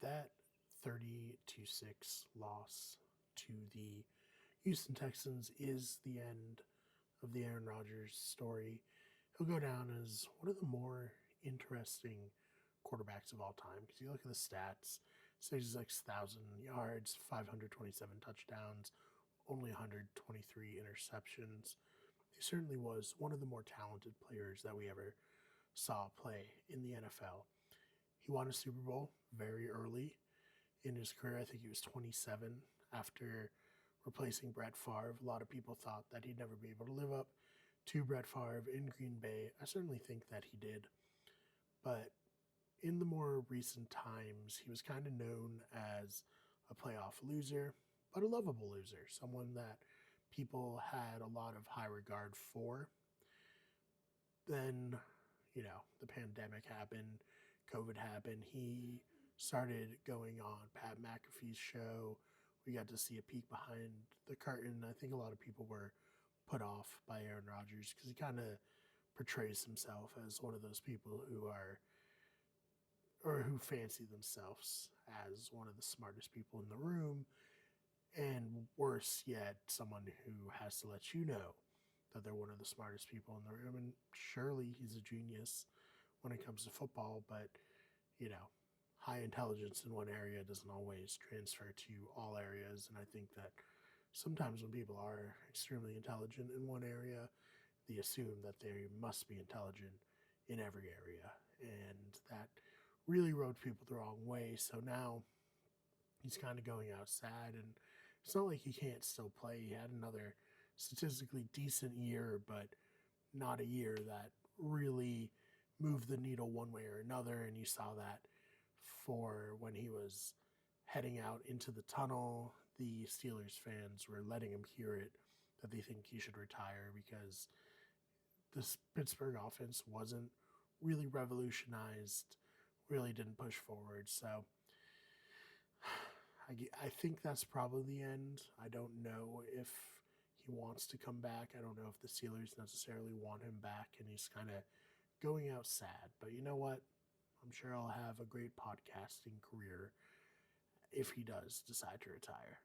that 30-6 loss to the Houston Texans is the end of the Aaron Rodgers story. He'll go down as one of the more interesting quarterbacks of all time because you look at the stats 66,000 yards, 527 touchdowns, only 123 interceptions. He certainly was one of the more talented players that we ever saw play in the NFL. He won a Super Bowl very early in his career. I think he was 27 after replacing Brett Favre. A lot of people thought that he'd never be able to live up to Brett Favre in Green Bay. I certainly think that he did. But in the more recent times, he was kind of known as a playoff loser, but a lovable loser, someone that people had a lot of high regard for. Then, the pandemic happened, COVID happened. He started going on Pat McAfee's show. We got to see a peek behind the curtain. I think a lot of people were put off by Aaron Rodgers because he kind of portrays himself as one of those people who fancy themselves as one of the smartest people in the room, and worse yet, someone who has to let you know that they're one of the smartest people in the room. And surely he's a genius when it comes to football, but high intelligence in one area doesn't always transfer to all areas. And I think that sometimes when people are extremely intelligent in one area, they assume that they must be intelligent in every area. And that really rubbed people the wrong way. So now he's kind of going out sad, and it's not like he can't still play. He had another statistically decent year, but not a year that really moved the needle one way or another. And you saw that for when he was heading out into the tunnel, the Steelers fans were letting him hear it that they think he should retire because this Pittsburgh offense wasn't really revolutionized, really didn't push forward. So I think that's probably the end. I don't know if he wants to come back. I don't know if the Steelers necessarily want him back, and he's kind of going out sad. But you know what? I'm sure I'll have a great podcasting career if he does decide to retire.